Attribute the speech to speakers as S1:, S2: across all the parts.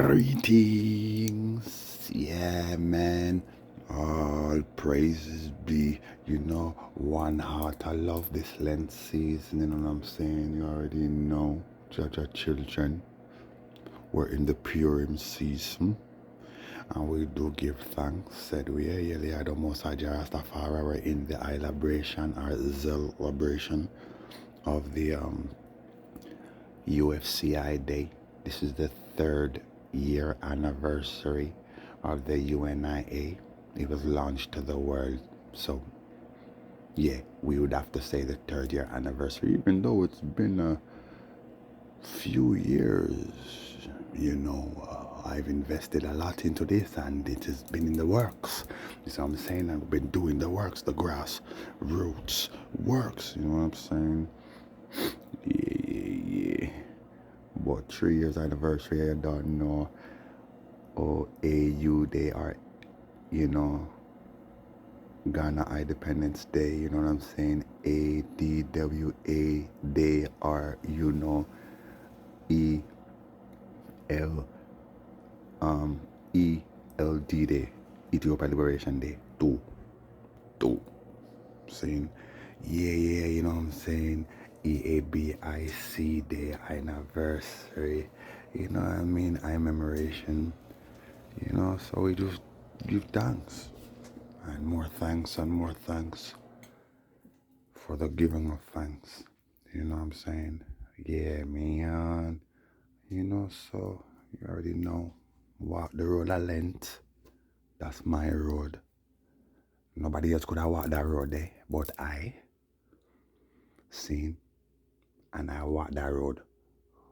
S1: Greetings, yeah, man. All praises be, one heart. I love this Lent season, you know what I'm saying? You already know, Judge children. We're in the Purim season, and we do give thanks. Said we are really the Most High Rastafari. We're in the celebration or celebration of the UFCI Day. This is the third year anniversary of the UNIA. It was launched to the world. So, yeah, we would have to say the third year anniversary, even though it's been a few years. I've invested a lot into this and it has been in the works. You see what I'm saying? I've been doing the works, the grass roots works. You know what I'm saying? Yeah. But 3 years anniversary, I don't know. AU, they are, you know, Ghana Independence Day, you know what I'm saying? ADWA, they are, EL, ELD Day, Ethiopia Liberation Day, two. Saying, yeah, you know what I'm saying? EABIC Day anniversary, you know what I mean? Commemoration, so we just give thanks and more thanks and more thanks for the giving of thanks. You know what I'm saying? Yeah, man. So you already know. Walk the road I length. That's my road. Nobody else could have walked that road there, but I seen and I walked that road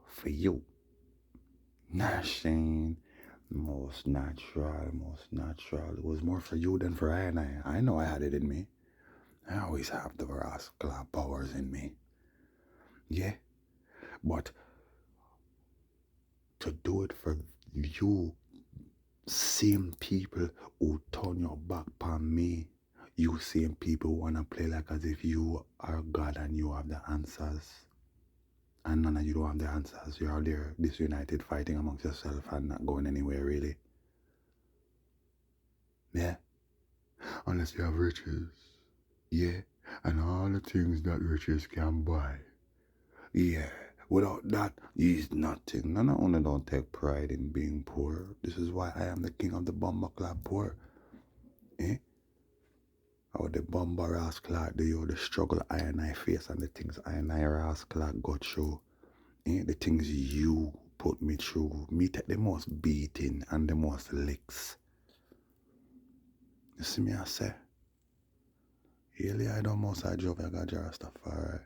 S1: for you. Nah, Shane. Most natural. It was more for you than for I and I. I know I had it in me. I always have the rascal powers in me. Yeah, but to do it for you, same people who turn your back on me, you same people wanna play like as if you are God and you have the answers. And none of you don't have the answers. You're all there disunited, fighting amongst yourself and not going anywhere really. Yeah. Unless you have riches. Yeah. And all the things that riches can buy. Yeah, without that, he's nothing. None of only don't take pride in being poor. This is why I am the king of the bomber clap poor. Eh? How the bomber rascal do you the struggle I and I face and the things I and I rascal go through. The things you put me through. Me take the most beating and the most licks. You see me I say? Really I don't most I drove I got Rastafari.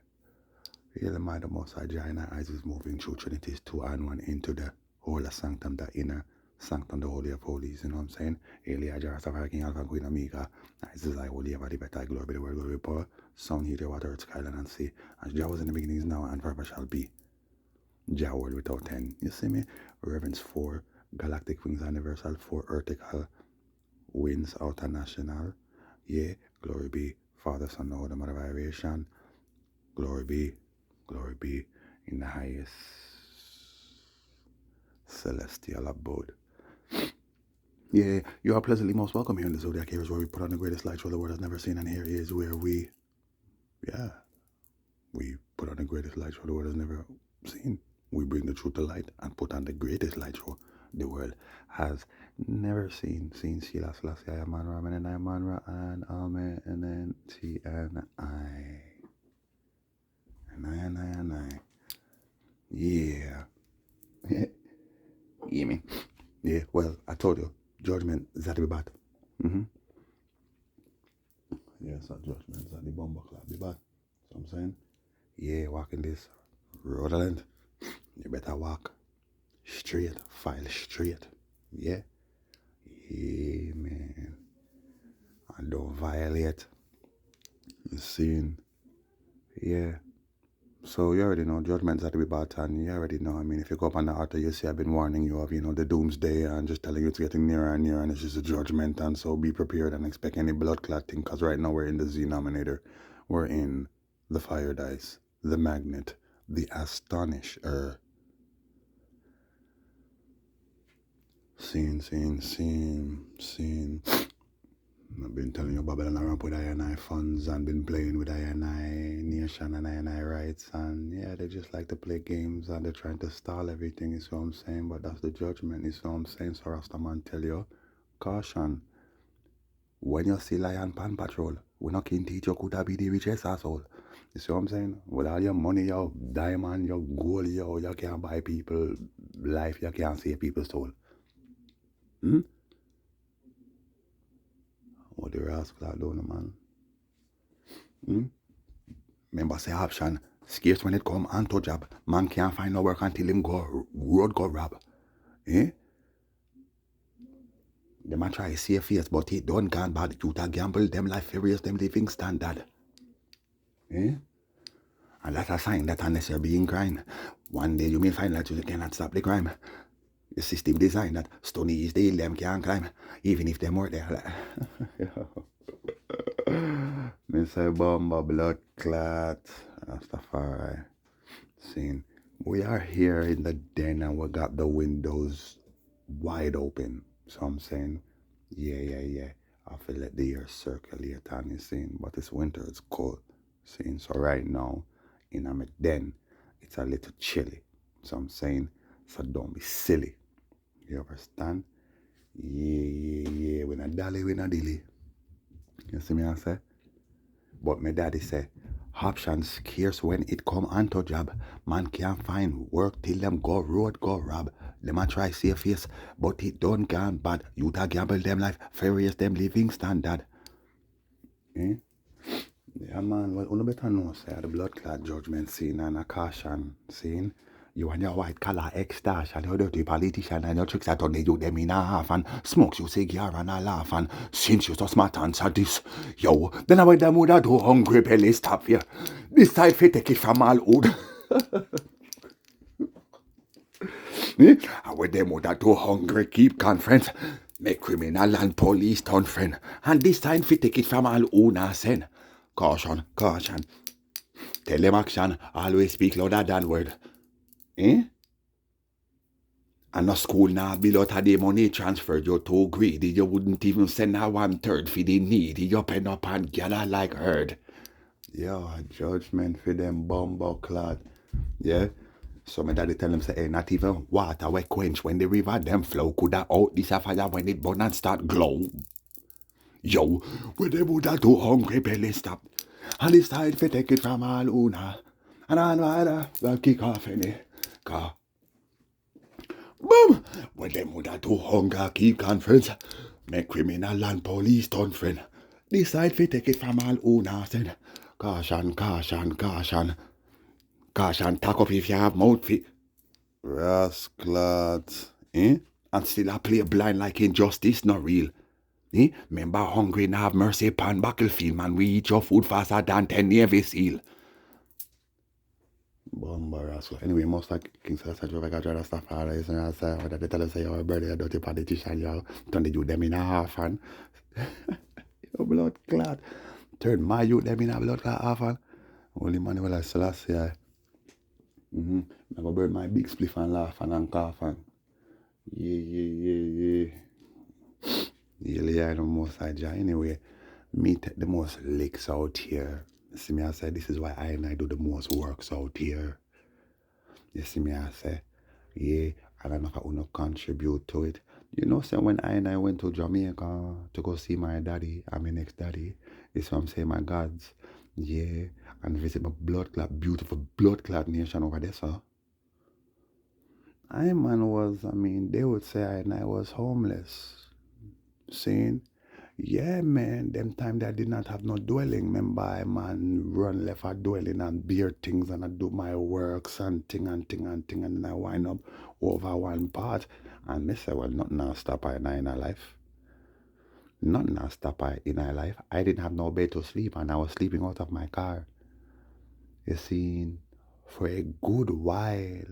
S1: Really my the most I join our eyes is moving through Trinities 2 and 1 into the whole of sanctum, the inner sanctum, the holy of holies, you know what I'm saying? Elia Jarastafari King Alpha Queen Omega. This is like holy ever the better, glory be the word, glory be power, sound, heat, water, earth, skyline, and sea. As Jah was in the beginning, is now, and forever shall be. Jah word without end. You see me? Reverence 4, galactic wings and universal, 4 vertical winds outer national. Yeah, glory be, Father, Son, the Holy Mother variation. Glory be in the highest celestial abode. Yeah, you are pleasantly most welcome here in the Zodiac Heroes, where we put on the greatest light show the world has never seen, and here is where we put on the greatest light show the world has never seen. We bring the truth to light and put on the greatest light show the world has never seen. Seen Sheila Selassie, I am Manra, and I am Manra, and Amen, and then T and I. And I. Yeah. You mean? Yeah, well, I told you, Georgements that be bad. Yeah, so Georgements that the bomber club be bad. So I'm saying, yeah, walking this road length, you better walk straight, file straight. Yeah? Yeah, man. And don't violate the scene. Yeah. So you already know Judgment's had to be bad, and you already know. I mean, if you go up on the altar, you see I've been warning you of, the doomsday and just telling you it's getting nearer and nearer, and it's just a judgment. And so be prepared and expect any blood clotting, because right now we're in the Z-nominator. We're in the fire dice, the magnet, the astonisher. Scene. I've been telling you Babylon around with I&I funds and been playing with I&I nation and I&I rights, and yeah, they just like to play games and they're trying to stall everything, is what I'm saying, but that's the judgment, is what I'm saying. So Rastaman tell you, caution, when you see lion pan patrol, we not can teach you could have be the richest asshole. You see what I'm saying? With all your money, your diamond, your gold, you can't buy people life, you can't save people's soul. Hmm? What the rascal are doing, man? Hmm? Remember say option, scarce when it come and to job. Man can't find no work until him go road go rob. Eh? Them a try save face, but it done gone bad. You ta gamble them life furious them living standard. Eh? And that's a sign that unless you're being crime, one day you may find that you cannot stop the crime. The system designed that stony is the hill them can't climb, even if them were there. Me say bomba blood clot. Rastafari. Saying we are here in the den and we got the windows wide open. So I'm saying, yeah. I feel let the air circulate and you saying, but it's winter, it's cold. Saying so right now in my den, it's a little chilly. So I'm saying, so don't be silly. You understand? Yeah. We not dally, we not dilly. You see me I say? But my daddy say, options scarce when it come onto job. Man can't find work till them go road go rob. Them a try save face, but it done gone bad. You ta gamble them life, furious them living standard. Eh? Yeah man, well, you better know say the blood clot judgment scene and a caution scene. You and your white collar ex-stash and your dirty politician and your tricks that only do them in a half and smokes you cigar and a laugh and since you so smart answer this, yo, then I went them would do hungry belly stop here. This time fit take it from all wood. Eh? And with them would do hungry keep conference. Make criminal and police turn friend. And this time fit take it from all owner send. Caution. Tell them action, always speak louder than word. Eh? And no school now bill out of the money transferred. You're too greedy. You wouldn't even send a 1/3 for the needy. You pen up and gather like herd. Yo, judgment for them bumbo clad. Yeah? So my daddy tell them say, hey, not even water we quench when the river them flow. Coulda out this a fire when it burn and start glow. Yo, where they woulda do hungry belly stop. And it's time for take it from all una. And I know I'll kick off any. Car. Boom! When them woulda do hunger keep conference. Make criminal and police turn friend. Decide fi take it from all una said. Caution. Caution, tack up if you have mouth fi. Rascals. Eh? And still I play blind like injustice not real. Eh? Remember hungry and have mercy upon battlefield, man. We eat your food faster than 10 Navy SEAL. Bomber rascal. Anyway, most like King Celestia Joe, I got your stuff out of and I say, what they tell us say your birthday, a dirty politician, you turn the youth them in a half and your blood clot. Turn my youth them in a blood clot half and only man will I Celestia. I go burn my big spliff and laugh and cough and yeah. Yeah, I know most I anyway. Me take the most licks out here. See me I say this is why I do the most works out here. You see me I say, yeah, and I know I will not contribute to it. You know, so when I went to Jamaica to go see my daddy, and my next daddy, this what I'm saying, my gods, yeah, and visit my blood clot, beautiful blood clot nation over there, so. Man was, they would say I was homeless. Saying, yeah, man, them time that I did not have no dwelling. Remember, I man run left a dwelling and beer things and I do my works and thing and then I wind up over one part. And me say, well, nothing else stop I in our life. Nothing else stop I in our life. I didn't have no bed to sleep and I was sleeping out of my car. You see, for a good while,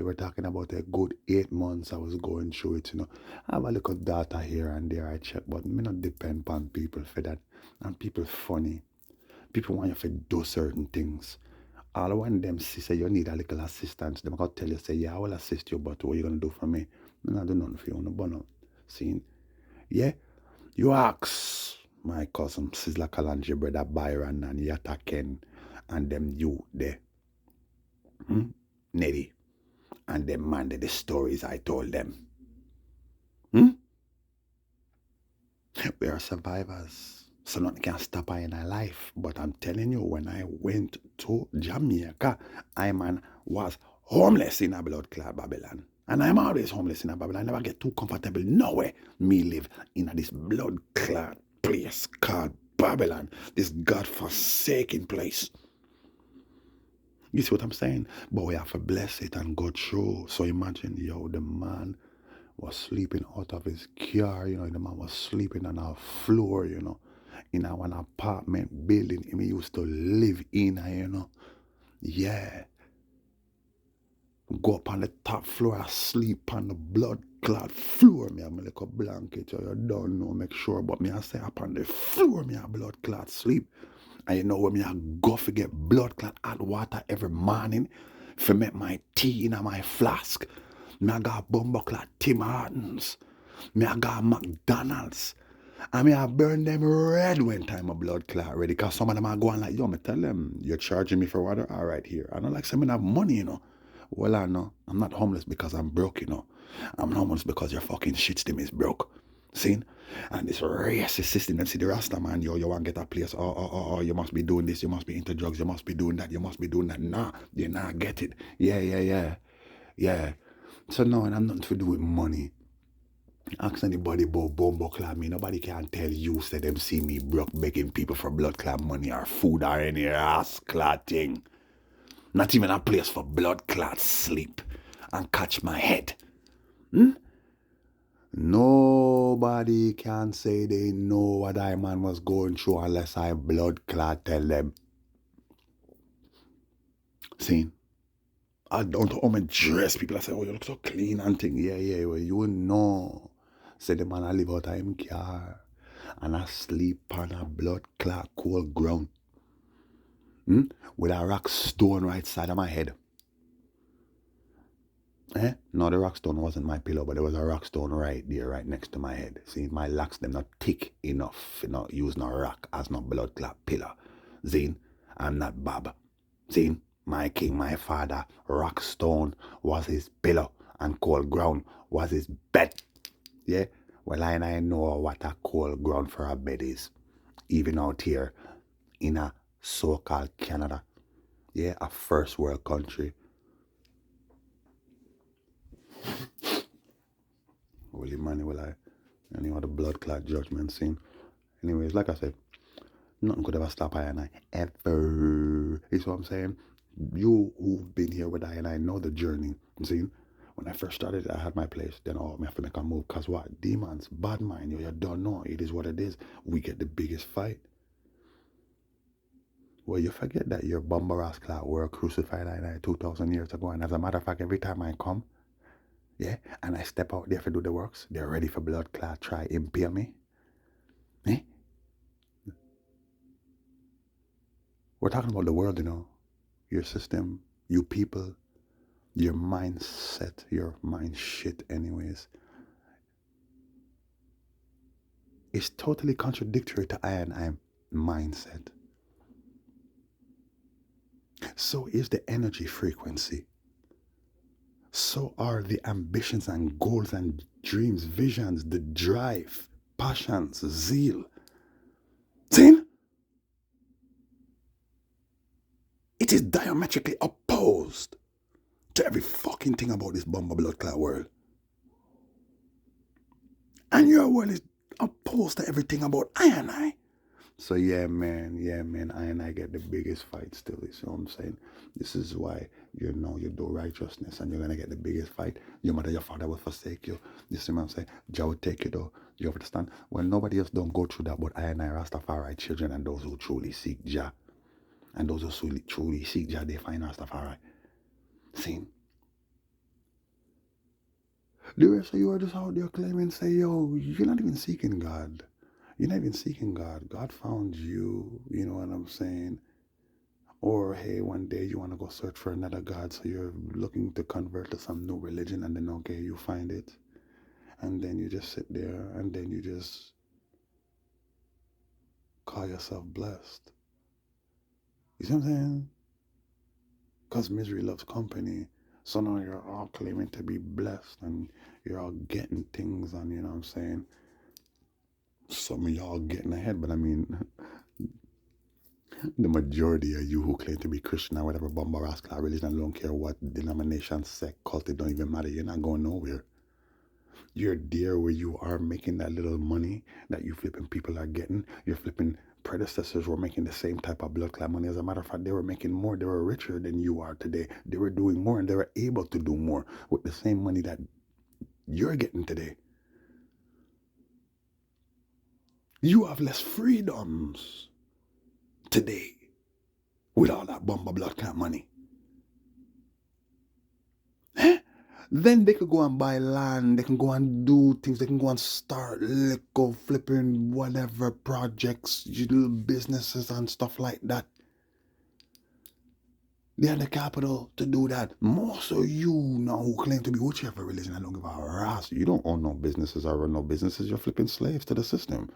S1: we're talking about a good 8 months I was going through it, I have a little data here and there I check, but me not depend on people for that. And people funny. People want you to do certain things. All when them say you need a little assistance, them gonna tell you, say, yeah, I will assist you, but what you gonna do for me? I'm not doing nothing for you on the bun. See? Yeah? You ask my cousin Sizzla Kalanje, brother Byron and Yatta Ken and them you there. Neddy. And them man the stories I told them. We are survivors. So nothing can stop I in our life. But I'm telling you, when I went to Jamaica, I man was homeless in a blood clot Babylon. And I'm always homeless in a Babylon. I never get too comfortable nowhere. Me live in this blood clot place called Babylon. This God-forsaken place. You see what I'm saying? But we have to bless it and go through. So imagine, yo, the man was sleeping out of his car, the man was sleeping on our floor, in our apartment building he used to live in, Yeah. Go up on the top floor and sleep on the blood clot floor. Me have my little blanket, you don't know, make sure. But me I say up on the floor, me have blood clot sleep. And you know when me I go for get blood clot hot water every morning for make my tea in my flask. Me I got bumbo clot Tim Hortons. Me I got McDonald's. And me I burn them red when time of blood clot ready. Cause some of them are going like, yo, me tell them, you're charging me for water? All right, here. I don't like saying I have money. Well, I know. I'm not homeless because I'm broke. I'm not homeless because your fucking shit system is broke. See? And this racist system, and see the Rasta man, yo, you want to get a place, you must be doing this, you must be into drugs, you must be doing that, you must be doing that. Nah, you not get it. Yeah. So no, and I'm nothing to do with money. Ask anybody about bumbo clot me. Nobody can tell you, say them see me broke begging people for blood clot money or food or any ass clot thing. Not even a place for blood clot sleep and catch my head. Nobody can say they know what I man was going through unless I blood clot tell them. See? I don't know how my dress. People say, oh, you look so clean and thing. Yeah, well, you know. Say the man I live out of him car. And I sleep on a blood clot cold ground. With a rock stone right side of my head. No, the rock stone wasn't my pillow, but there was a rock stone right there, right next to my head. See, my locks, them not thick enough, use no rock as no blood clot pillow. Zine, I'm not Bob. Zine, my king, my father, rock stone was his pillow and cold ground was his bed. Yeah? Well, I know what a cold ground for a bed is. Even out here in a so-called Canada. Yeah, a first world country. Will Emmanuel, I know the blood clot judgment scene. Anyways, like I said, nothing could ever stop I and I ever. You see what I'm saying? You who've been here with I and I know the journey. You see? When I first started, I had my place. Then I have to make a move. Cause what? Demons, bad mind, you don't know. It is what it is. We get the biggest fight. Well, you forget that your bumbaras clot were crucified I and I 2,000 years ago. And as a matter of fact, every time I come, yeah, and I step out there to do the works, they're ready for blood clot, try impair me. We're talking about the world, your system, you people, your mindset, your mind shit anyways. It's totally contradictory to I and I mindset. So is the energy frequency. So are the ambitions and goals and dreams, visions, the drive, passions, zeal. See? It is diametrically opposed to every fucking thing about this bomber blood clot world. And your world is opposed to everything about I and I. So yeah, man, I and I get the biggest fight still, you see what I'm saying? This is why, you do righteousness and you're gonna get the biggest fight. Your mother, your father will forsake you. You see what I'm saying? Jah will take you though. You understand? Well, nobody else don't go through that, but I and I Rastafari children and those who truly seek Jah. And those who truly seek Jah, they find Rastafari. See? The rest of you are just out there claiming, say, yo, you're not even seeking God. You're not even seeking God. God found you, you know what I'm saying? Or, hey, one day you want to go search for another God, so you're looking to convert to some new religion, and then, okay, you find it. And then you just sit there and then you just call yourself blessed. You see what I'm saying? Because misery loves company. So now you're all claiming to be blessed and you're all getting things and you know what I'm saying? Some of y'all getting ahead, but I mean, the majority of you who claim to be Christian or whatever, Bumba Rascal religion, I don't care what denomination, sect, cult, it don't even matter. You're not going nowhere. You're there where you are making that little money that you flipping people are getting. Your flipping predecessors were making the same type of blood clot money. As a matter of fact, they were making more. They were richer than you are today. They were doing more and they were able to do more with the same money that you're getting today. You have less freedoms today with all that Bumba blood clot money. Eh? Then they could go and buy land, they can go and do things, they can go and start little flipping whatever projects, little businesses and stuff like that. They have the capital to do that. Most of you now who claim to be whichever religion, I don't give a ass. You don't own no businesses or run no businesses, you're flipping slaves to the system.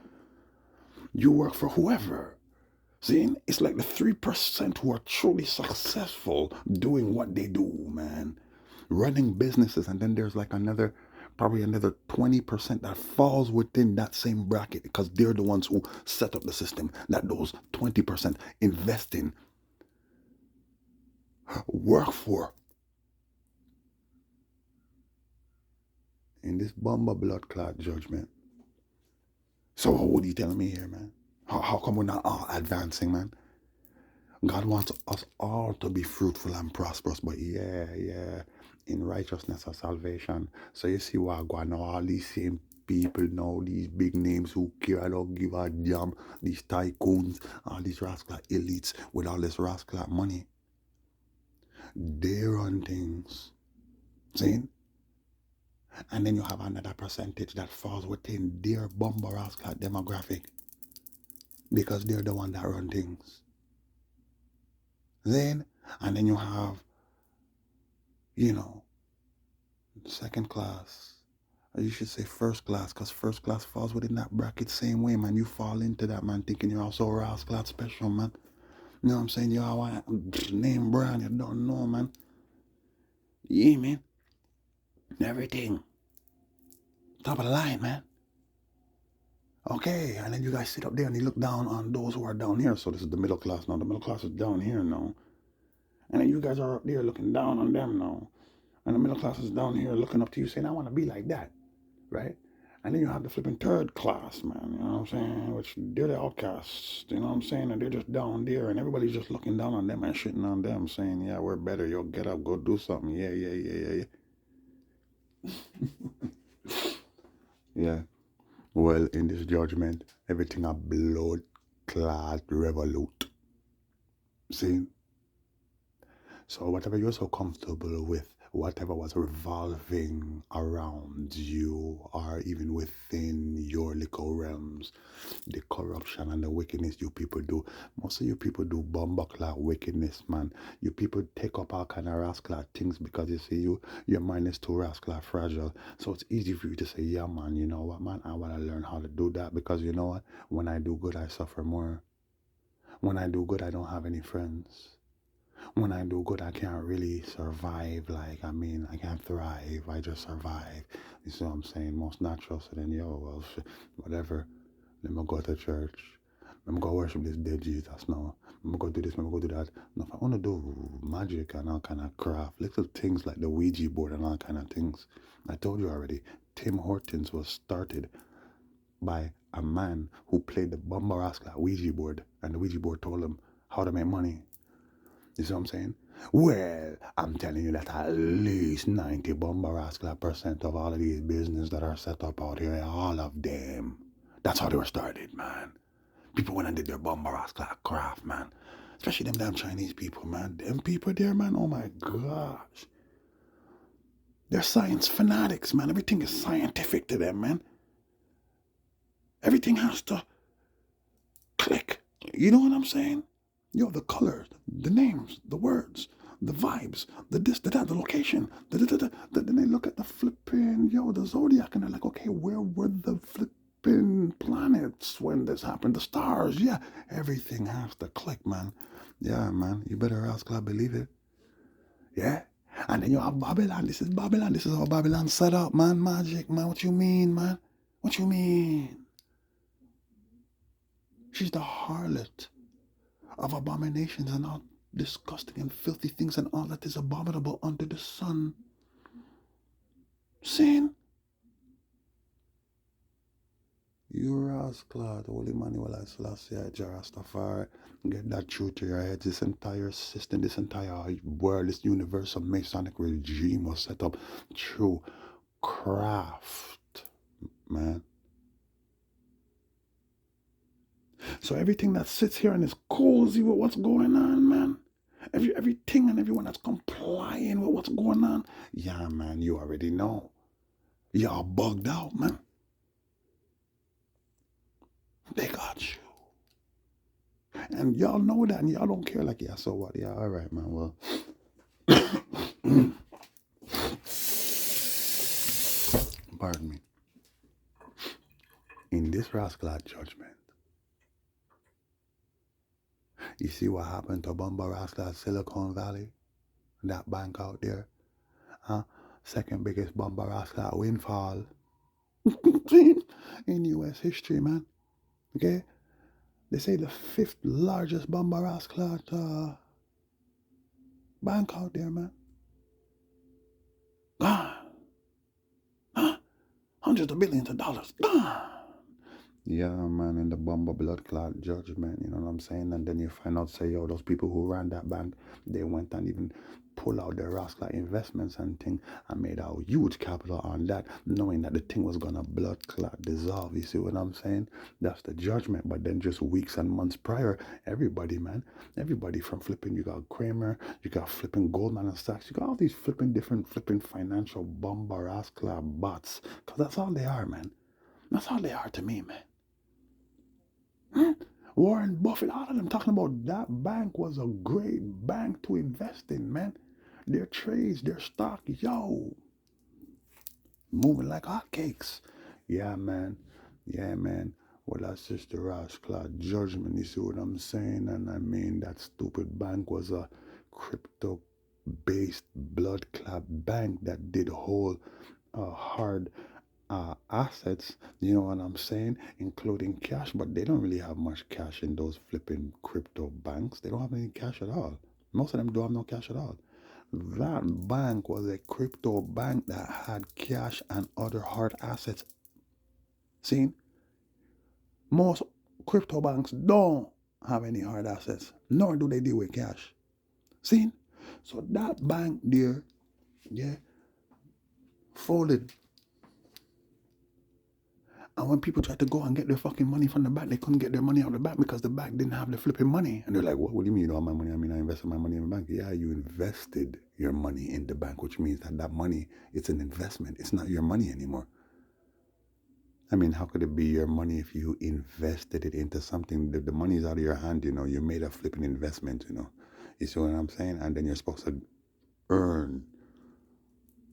S1: You work for whoever. See, it's like the 3% who are truly successful doing what they do, man. Running businesses, and then there's like probably another 20% that falls within that same bracket because they're the ones who set up the system that those 20% invest in, work for. In this Bumba blood clot judgment. So what are you telling me here, man? How come we're not all advancing, man? God wants us all to be fruitful and prosperous, but yeah, in righteousness or salvation. So you see what going on, all these same people now, these big names who care, I don't give a damn, these tycoons, all these rascal elites with all this rascal money. They run things. See? And then you have another percentage that falls within their Bumba rascal demographic because they're the one that run things. And then you have, second class. Or you should say first class, because first class falls within that bracket same way, man. You fall into that, man, thinking you're also rascal special, man. You know what I'm saying? You all want name brand, you don't know, man. Yeah, man. Everything. Top of the line, man. Okay, and then you guys sit up there and you look down on those who are down here. So this is the middle class now. The middle class is down here now. And then you guys are up there looking down on them now. And the middle class is down here looking up to you saying, I want to be like that, right? And then you have the flipping third class, man, you know what I'm saying? Which they're the outcasts, you know what I'm saying? And they're just down there and everybody's just looking down on them and shitting on them, saying, yeah, we're better. Yo, get up, go do something. Yeah. Yeah. Well, in this judgment, everything a blood clot revolute. See? So whatever you're so comfortable with, whatever was revolving around you or even within your little realms, the corruption and the wickedness you people do. Most of you people do bumbleclot wickedness, man. You people take up all kind of rascal things because you see your mind is too rascal fragile. So it's easy for you to say, yeah, man, you know what, man, I want to learn how to do that because you know what? When I do good, I suffer more. When I do good, I don't have any friends. When I do good, I can't really survive. I can't thrive. I just survive. You see what I'm saying? Most natural. So then, well, whatever. Let me go to church. Let me go worship this dead Jesus now. Let me go do this. Let me go do that. No, if I want to do magic and all kind of craft, little things like the Ouija board and all kind of things. I told you already, Tim Hortons was started by a man who played the Bumba Rascal Ouija board, and the Ouija board told him how to make money. You see what I'm saying? Well, I'm telling you that at least 90 % of all of these businesses that are set up out here, all of them, that's how they were started, man. People went and did their bombarascal craft, man. Especially them damn Chinese people, man. Them people there, man, oh my gosh. They're science fanatics, man. Everything is scientific to them, man. Everything has to click. You know what I'm saying? Yo, the colors, the names, the words, the vibes, the this, the that, the location, then they look at the flipping, the zodiac, and they're like, okay, where were the flipping planets when this happened? The stars, yeah, everything has to click, man. Yeah, man, you better ask God, believe it. Yeah. And then you have Babylon. This is Babylon. This is how Babylon set up, man. Magic, man. What you mean, man? What you mean? She's the harlot of abominations and all disgusting and filthy things and all that is abominable under the sun. Sin. Uras Claude, Holy Manuel, I Selassie, Jarastafari, get that truth to your head. This entire system, this entire world, this universal Masonic regime was set up through craft, man. So everything that sits here and is cozy with what's going on, man. Everything and everyone that's complying with what's going on. Yeah, man, you already know. Y'all bugged out, man. They got you. And y'all know that and y'all don't care like, yeah, so what? Yeah, all right, man. Well, pardon me. In this rascal judgment, you see what happened to Bumba Rascal Silicon Valley? That bank out there? Huh? Second biggest Bumba Rascal windfall in US history, man. Okay? They say the fifth largest Bumba Rascal bank out there, man. Gone. Huh? Hundreds of billions of dollars. Gone. Yeah, man, in the bomber blood clot judgment, you know what I'm saying? And then you find out, say, yo, those people who ran that bank, they went and even pull out their rascal investments and thing and made a huge capital on that, knowing that the thing was gonna blood clot dissolve. You see what I'm saying? That's the judgment. But then just weeks and months prior, everybody, man, everybody from flipping, you got Kramer, you got flipping Goldman and Sachs, you got all these flipping different flipping financial bomber rascal bots, because that's all they are, man. That's all they are to me, man. Warren Buffett, all of them talking about that bank was a great bank to invest in, man. Their trades, their stock, yo, moving like hotcakes. Yeah, man. Yeah, man. Well, that's just the rascal judgment. You see what I'm saying? And I mean, that stupid bank was a crypto-based blood clot bank that did whole hard assets, you know what I'm saying, including cash, but they don't really have much cash in those flipping crypto banks. They don't have any cash at all. Most of them don't have no cash at all. That bank was a crypto bank that had cash and other hard assets. See, most crypto banks don't have any hard assets, nor do they deal with cash. See, so that bank there, yeah, folded. And when people tried to go and get their fucking money from the bank, they couldn't get their money out of the bank because the bank didn't have the flipping money. And they're like, what do you mean you don't have my money? I mean, I invested my money in the bank. Yeah, you invested your money in the bank, which means that that money, it's an investment. It's not your money anymore. I mean, how could it be your money if you invested it into something? The money is out of your hand, you know. You made a flipping investment, you know. You see what I'm saying? And then you're supposed to earn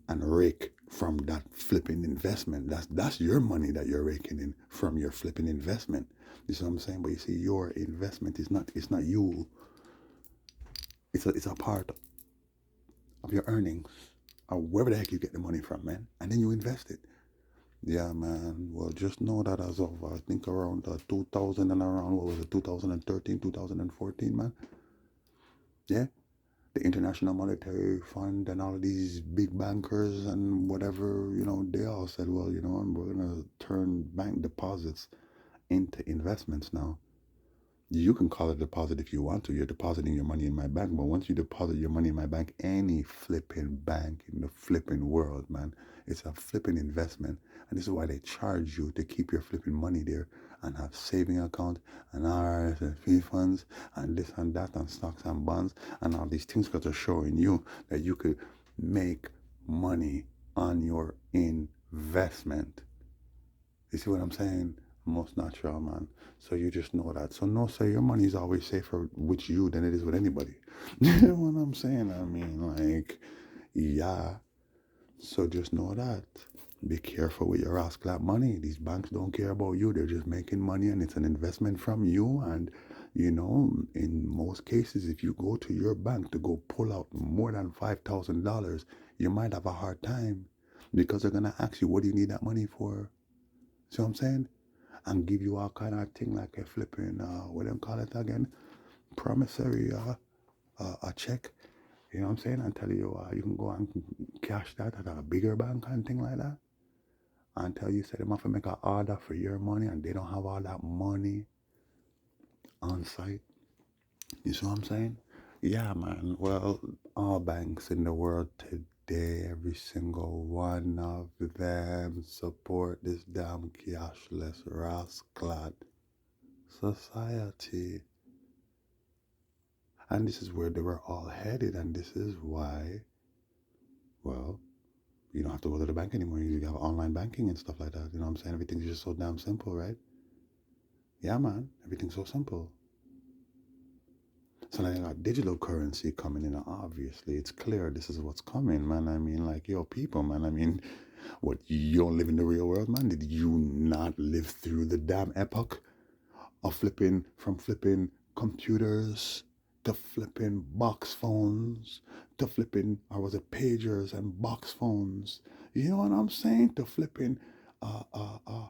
S1: and rake from that flipping investment. That's your money that you're raking in from your flipping investment. You see what I'm saying? But you see, your investment is not, it's not you. It's a part of your earnings or wherever the heck you get the money from, man. And then you invest it. Yeah, man. Well, just know that as of I think around 2000 and around, what was it, 2013, 2014, man. Yeah, the International Monetary Fund and all of these big bankers and whatever, you know, they all said, well, you know, we're going to turn bank deposits into investments now. You can call it a deposit if you want to. You're depositing your money in my bank. But once you deposit your money in my bank, any flipping bank in the flipping world, man, it's a flipping investment. And this is why they charge you to keep your flipping money there and have saving account and RRSP funds and this and that and stocks and bonds and all these things because they're showing you that you could make money on your investment. You see what I'm saying? Most natural, man. So you just know that. So no, sir, your money is always safer with you than it is with anybody. You know what I'm saying? I mean, like, yeah. So just know that. Be careful with your rascal money. These banks don't care about you. They're just making money and it's an investment from you. And, in most cases, if you go to your bank to go pull out more than $5,000, you might have a hard time because they're going to ask you, what do you need that money for? See what I'm saying? And give you all kind of thing like a flipping, what do you call it again? Promissory, a check. You know what I'm saying? And tell you you can go and cash that at a bigger bank and thing like that. Until you say them have to make an order for your money and they don't have all that money on site. You see what I'm saying? Yeah, man. Well, all banks in the world today, every single one of them support this damn cashless rascal society. And this is where they were all headed, and this is why, well, you don't have to go to the bank anymore. You have online banking and stuff like that. You know what I'm saying? Everything's just so damn simple, right? Yeah, man. Everything's so simple. So now you got digital currency coming in. Obviously, it's clear this is what's coming, man. I mean, like, yo, people, man. I mean, what, you don't live in the real world, man? Did you not live through the damn epoch of flipping computers to flipping box phones to flipping, or was it pagers and box phones? You know what I'm saying? To flipping uh, uh, uh,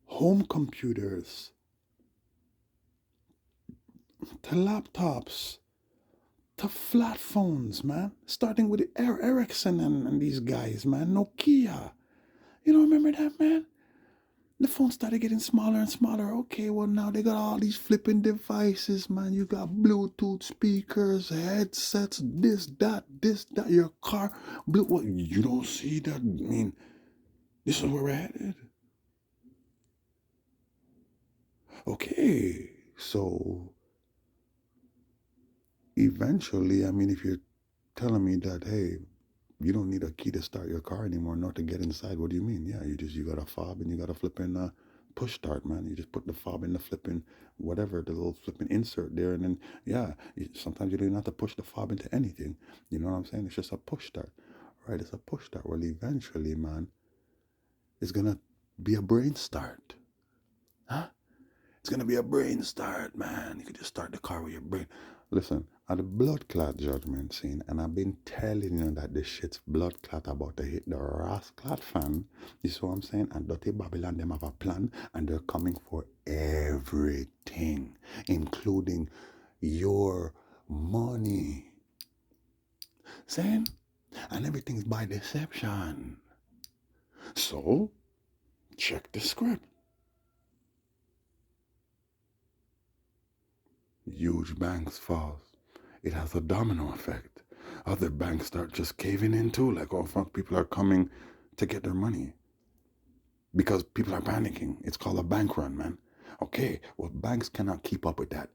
S1: home computers, to laptops, to flat phones, man. Starting with Ericsson and these guys, man. Nokia. You don't remember that, man? The phone started getting smaller and smaller. Okay, well, now they got all these flipping devices, man. You got Bluetooth speakers, headsets, this, that, your car. What? You don't see that? I mean, this is where we're headed. Okay, so eventually, I mean, if you're telling me that, hey, you don't need a key to start your car anymore, nor to get inside. What do you mean? Yeah, you got a fob and you got a flipping push start, man. You just put the fob in the flipping whatever, the little flipping insert there, and then yeah, sometimes you don't even have to push the fob into anything. You know what I'm saying? It's just a push start, right? It's a push start. Well, eventually, man, it's gonna be a brain start, huh? It's gonna be a brain start, man. You can just start the car with your brain. Listen, at the blood clot judgment scene, and I've been telling you that this shit's blood clot about to hit the rascal fan. You see what I'm saying? And Dirty Babylon, them have a plan, and they're coming for everything, including your money. Saying? And everything's by deception. So, check the script. Huge banks fall. It has a domino effect. Other banks start just caving in too, like, oh fuck, people are coming to get their money because people are panicking. It's called a bank run, man. Okay, well, banks cannot keep up with that.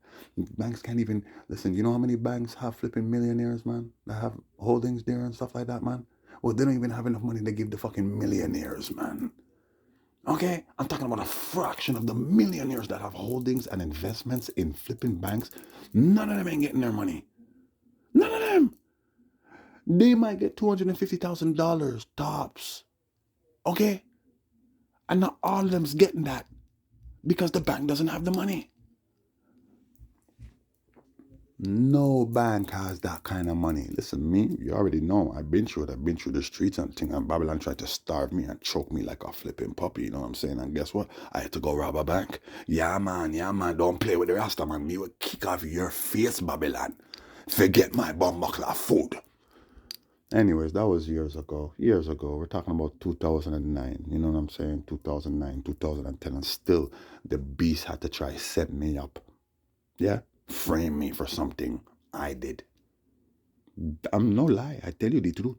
S1: Banks can't even listen. You know how many banks have flipping millionaires, man, that have holdings there and stuff like that, man? Well, they don't even have enough money to give the fucking millionaires, man. Okay, I'm talking about a fraction of the millionaires that have holdings and investments in flipping banks. None of them ain't getting their money. None of them. They might get $250,000 tops. Okay? And not all of them's getting that because the bank doesn't have the money. No bank has that kind of money. Listen, me, you already know. I've been through it. I've been through the streets and things. And Babylon tried to starve me and choke me like a flipping puppy. You know what I'm saying? And guess what? I had to go rob a bank. Yeah, man. Yeah, man. Don't play with the Rasta, man. Me will kick off your face, Babylon. Forget my bomb buckle of food. Anyways, that was years ago. Years ago. We're talking about 2009. You know what I'm saying? 2009, 2010. And still, the beast had to try set me up. Yeah? Frame me for something I did. I'm no lie. I tell you the truth.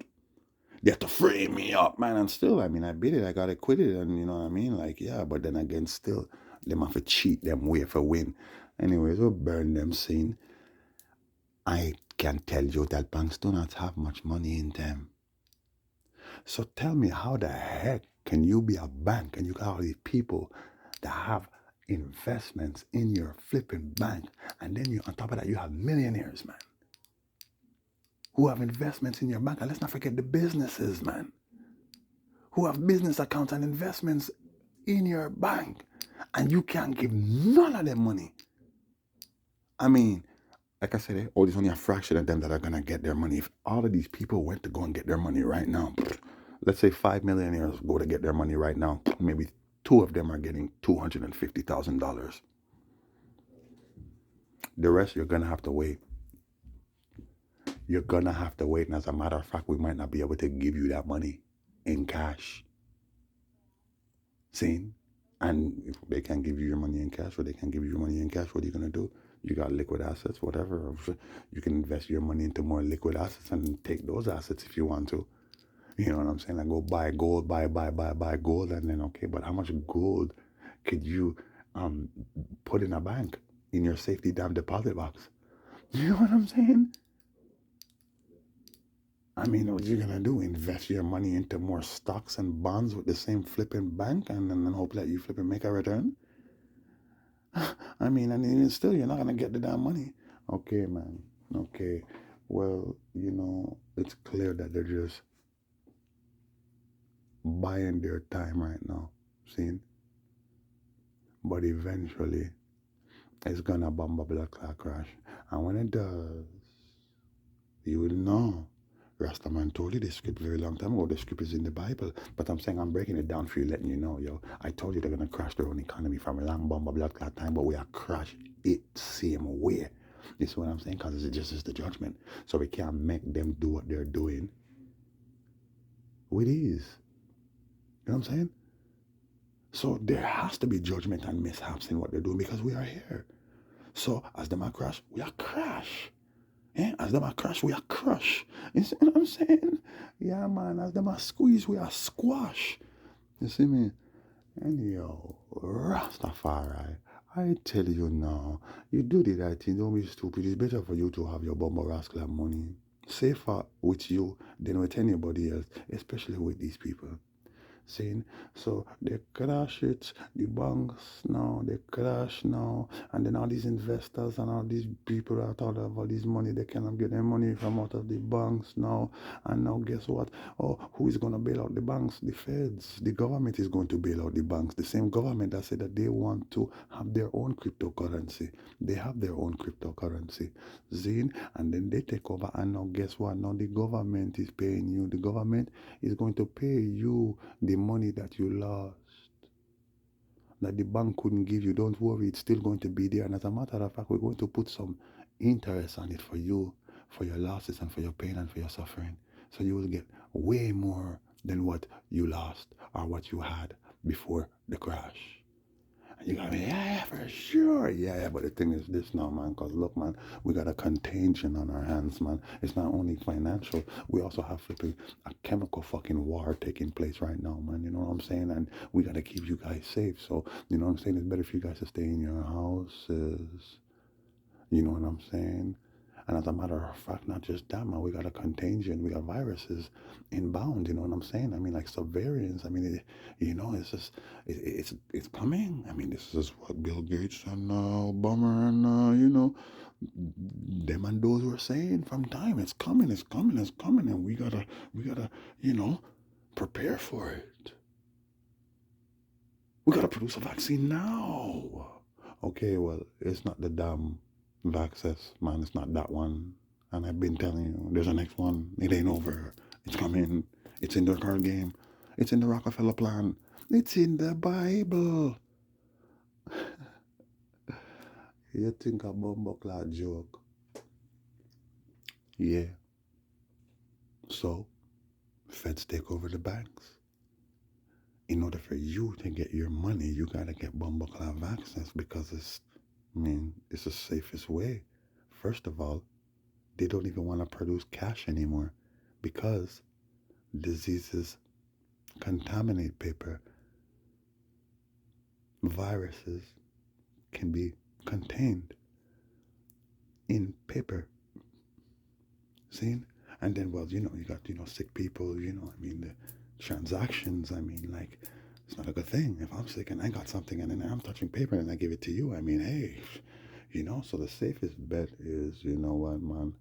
S1: They have to frame me up, man. And still, I mean, I beat it. I got acquitted. And you know what I mean? Like, yeah. But then again, still, them have to cheat them way for win. Anyways, we'll burn them scene. I can tell you that banks do not have much money in them. So tell me, how the heck Can you be a bank and you got all these people that have investments in your flipping bank, and then you on top of that you have millionaires, man, who have investments in your bank, and let's not forget the businesses, man, who have business accounts and investments in your bank, and you can't give none of them money. I mean, like I said, there's only a fraction of them that are gonna get their money. If all of these people went to go and get their money right now, let's say 5 millionaires go to get their money right now, maybe two of them are getting $250,000. The rest you're gonna have to wait. You're gonna have to wait, and as a matter of fact, we might not be able to give you that money in cash. See? And if they can't give you your money in cash, or they can't give you your money in cash, what are you gonna do? You got liquid assets, whatever. You can invest your money into more liquid assets and take those assets if you want to. You know what I'm saying? Like go buy gold, buy gold, and then okay, but how much gold could you put in a bank in your safety damn deposit box? You know what I'm saying? I mean, what you gonna do? Invest your money into more stocks and bonds with the same flipping bank, and then hope that you flip and make a return? I mean, and even still, you're not gonna get the damn money. Okay, man. Okay. Well, it's clear that they're just buying their time right now. See? But eventually, it's gonna bomb a blood clot crash. And when it does, you will know. Rastaman told you the script very long time ago. The script is in the Bible. But I'm saying I'm breaking it down for you, letting you know, yo. I told you they're gonna crash their own economy from a long bomb of blood clot time, but we are crash it same way. This is what I'm saying, because it's just the judgment. So we can't make them do what they're doing with ease. You know what I'm saying? So there has to be judgment and mishaps in what they're doing because we are here. So as them are crash, we are crash. Yeah, as them are crash, we are crush. You see what I'm saying? Yeah, man, as them are squeeze, we are squash. You see me? And yo, Rastafari, I tell you now, you do the right thing, don't be stupid. It's better for you to have your bumble rascal money. Safer with you than with anybody else, especially with these people. Saying so they crash it, the banks now, they crash now, and then all these investors and all these people that thought of all this money, they cannot get their money from out of the banks now. And now guess what? Oh, who is going to bail out the banks? The feds. The government is going to bail out the banks. The same government that said that they want to have their own cryptocurrency. They have their own cryptocurrency. Zine, and then they take over, and now guess what? Now the government is paying you. The government is going to pay you the money that you lost, that the bank couldn't give you. Don't worry, it's still going to be there. And as a matter of fact, we're going to put some interest on it for you, for your losses and for your pain and for your suffering. So you will get way more than what you lost or what you had before the crash. And you gotta be, yeah, for sure. Yeah, but the thing is this now, man, because look, man, we got a contagion on our hands, man. It's not only financial, we also have flipping a chemical fucking war taking place right now, man. You know what I'm saying? And we gotta keep you guys safe. So, you know what I'm saying? It's better for you guys to stay in your houses. You know what I'm saying? And as a matter of fact, not just that, man, we got a contagion, we got viruses inbound, you know what I'm saying? I mean, like subvariants. I mean, it's just, it's coming. I mean, this is what Bill Gates and Obama and, them and those were saying from time. It's coming, it's coming, it's coming. And we gotta, prepare for it. We gotta produce a vaccine now. Okay, well, it's not the damn Vaxxess, man. It's not that one. And I've been telling you, there's a next one. It ain't over. It's coming. It's in the card game. It's in the Rockefeller plan. It's in the Bible. You think a bumbleclad joke? Yeah. So, feds take over the banks. In order for you to get your money, you gotta get bumbleclad vaccines because it's the safest way. First of all, they don't even want to produce cash anymore because diseases contaminate paper. Viruses can be contained in paper. See? And then, well, you got, sick people, I mean, transactions, I mean, like, it's not a good thing. If I'm sick and I got something and then I'm touching paper and I give it to you, I mean, hey, so the safest bet is, you know what, man?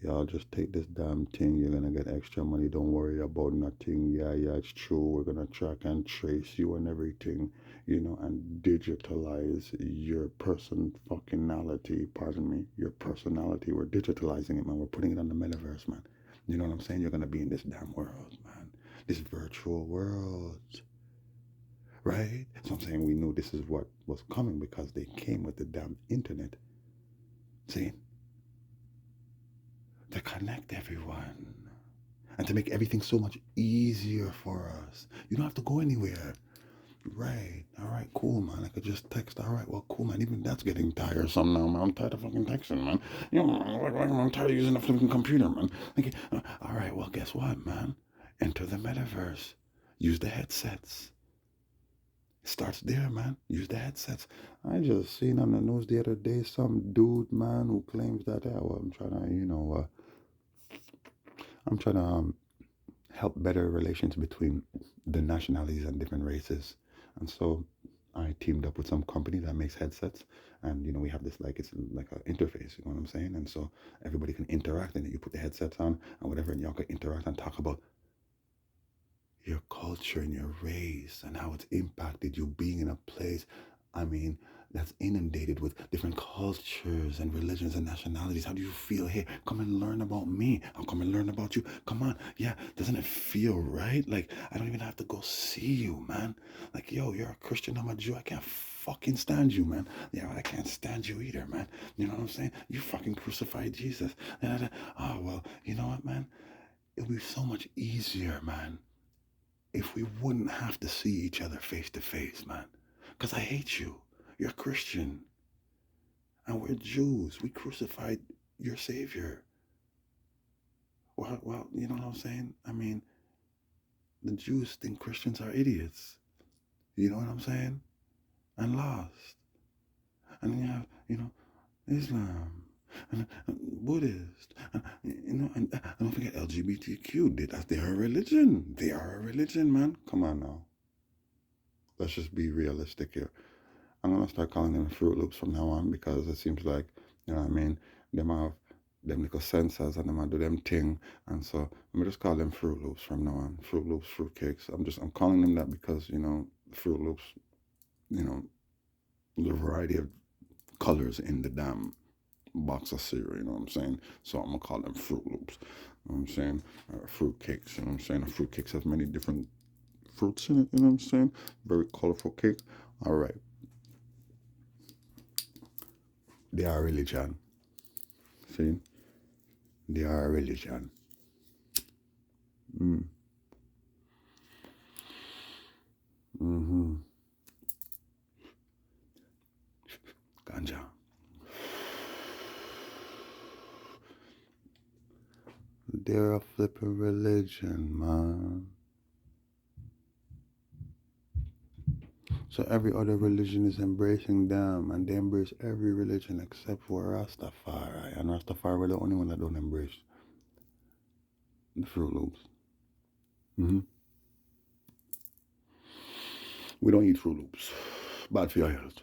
S1: Y'all just take this damn thing. You're gonna get extra money. Don't worry about nothing. Yeah, yeah, it's true. We're gonna track and trace you and everything, and digitalize your fuckingality. Pardon me, your personality. We're digitalizing it, man. We're putting it on the metaverse, man. You know what I'm saying? You're gonna be in this damn world, man. This virtual world, right? So I'm saying we knew this is what was coming because they came with the damn internet. See, to connect everyone and to make everything so much easier for us. You don't have to go anywhere. Right. All right, cool, man. I could just text. All right, well, cool, man. Even that's getting tiresome now, man. I'm tired of fucking texting, man. I'm tired of using the fucking computer, man. Like, all right, well, guess what, man? Enter the metaverse. Use the headsets. It starts there, man. Use the headsets. I just seen on the news the other day some dude, man, who claims that, yeah, well, I'm trying to help better relations between the nationalities and different races. And so I teamed up with some company that makes headsets, and we have this, like, it's like an interface. You know what I'm saying? And so everybody can interact, and you put the headsets on and whatever, and y'all can interact and talk about your culture and your race and how it's impacted you being in a place, I mean, that's inundated with different cultures and religions and nationalities. How do you feel? Hey, come and learn about me. I'll come and learn about you. Come on. Yeah, doesn't it feel right? Like, I don't even have to go see you, man. Like, yo, you're a Christian, I'm a Jew. I can't fucking stand you, man. Yeah, I can't stand you either, man. You know what I'm saying? You fucking crucified Jesus. Oh, well, you know what, man? It'll be so much easier, man, if we wouldn't have to see each other face to face, man. Because I hate you. You're Christian. And we're Jews. We crucified your Savior. Well, you know what I'm saying? I mean, the Jews think Christians are idiots. You know what I'm saying? And lost. And then you have, Islam. And Buddhist. And don't forget LGBTQ. They are a religion. They are a religion, man. Come on now. Let's just be realistic here. I'm gonna start calling them Fruit Loops from now on because it seems like, you know what I mean, them have them little sensors and them do them thing, and so I'm just call them Fruit Loops from now on. Fruit Loops, fruit cakes. I'm calling them that because Fruit Loops, you know, the variety of colors in the damn box of cereal. You know what I'm saying? So I'm gonna call them Fruit Loops. You know what I'm saying? Fruit cakes. You know what I'm saying? A fruit cakes has many different fruits in it. You know what I'm saying? Very colorful cake. All right. They are religion. See? They are a religion. Mm. Mm-hmm. Ganja. They're a flippin' religion, man. So every other religion is embracing them, and they embrace every religion except for Rastafari. And Rastafari were the only one that don't embrace the Fruit Loops. Mm-hmm. We don't eat Fruit Loops. Bad for your health.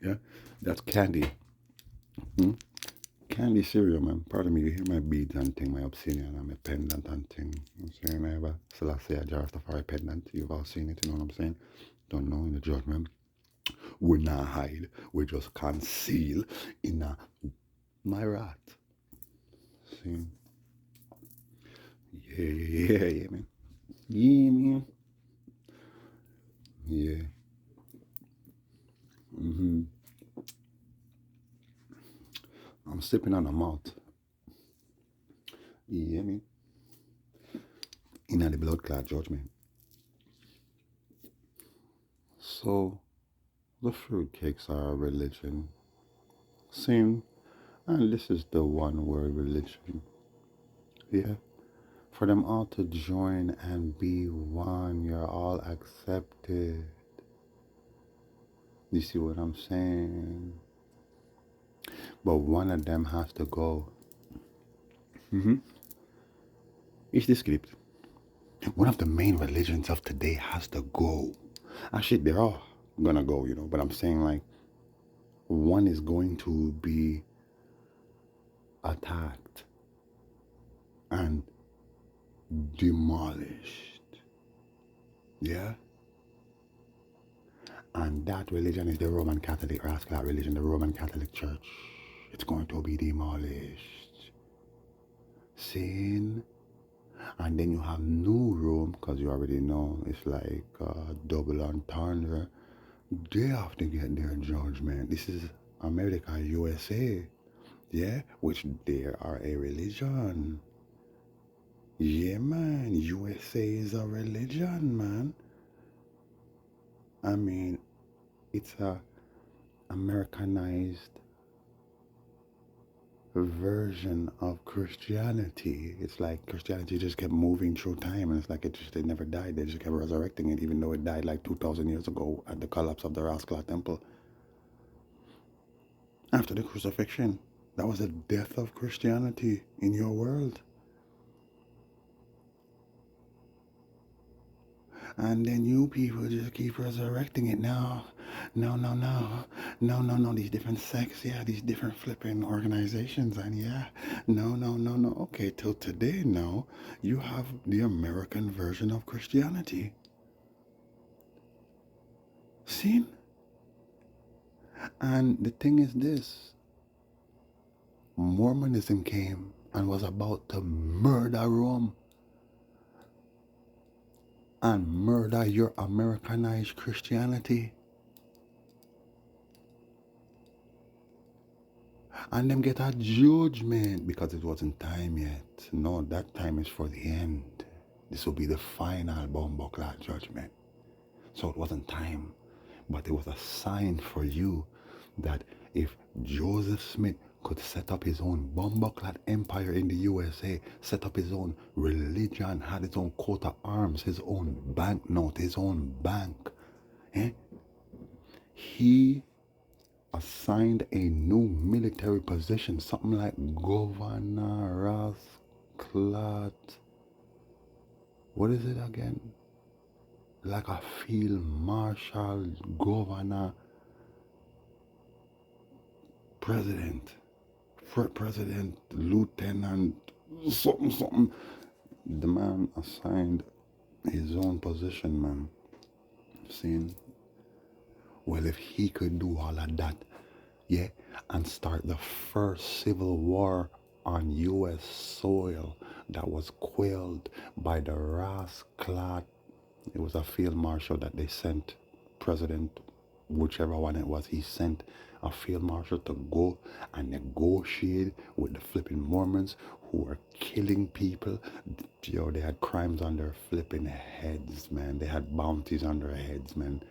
S1: Yeah? That's candy. Hmm? Candy cereal, man. Pardon me, you hear my beads and thing, my obsidian and my pendant and thing. You know what I'm saying? I have a Selassie a Rastafari pendant. You've all seen it, you know what I'm saying? Don't know in the judgment. We not hide. We just conceal in my rat. See? Yeah, man. Yeah, man. Yeah. Mm-hmm. I'm sipping on a malt. Yeah, man. In the blood clot judgment. So, the fruit cakes are a religion. Same. And this is the one word religion. Yeah. For them all to join and be one. You're all accepted. You see what I'm saying? But one of them has to go. Mm-hmm. It's the script. One of the main religions of today has to go. Actually, they're all gonna go, but I'm saying like one is going to be attacked and demolished. Yeah? And that religion is the Roman Catholic, or ask that religion, the Roman Catholic Church. It's going to be demolished. Sin. And then you have New Rome, because you already know it's like double entendre. They have to get their judgment. This is America, USA. Yeah, which they are a religion. Yeah, man. USA is a religion, man. I mean, it's a Americanized version of Christianity. It's like Christianity just kept moving through time, and it's like it never died. They just kept resurrecting it, even though it died like 2,000 years ago at the collapse of the Raskla Temple. After the crucifixion, that was the death of Christianity in your world. And then you people just keep resurrecting it now. No, no, no. No, no, no. These different sects, yeah, these different flipping organizations, and yeah. No, no, no, no. Okay, till today now, you have the American version of Christianity. See? And the thing is this, Mormonism came and was about to murder Rome and murder your Americanized Christianity. And them get a judgment because it wasn't time yet. No, that time is for the end. This will be the final Bomboclat judgment. So it wasn't time, but it was a sign for you that if Joseph Smith could set up his own Bomboclat empire in the USA, set up his own religion, had his own coat of arms, his own banknote, his own bank, he assigned a new military position, something like Governor Rasclat. What is it again? Like a field marshal, governor, president, president, lieutenant, something, something. The man assigned his own position, man. Saying, well, if he could do all of that, yeah, and start the first civil war on U.S. soil that was quelled by the Rasclat. It was a field marshal that they sent, President, whichever one it was, he sent a field marshal to go and negotiate with the flipping Mormons who were killing people. Yo, they had crimes on their flipping heads, man. They had bounties on their heads, man.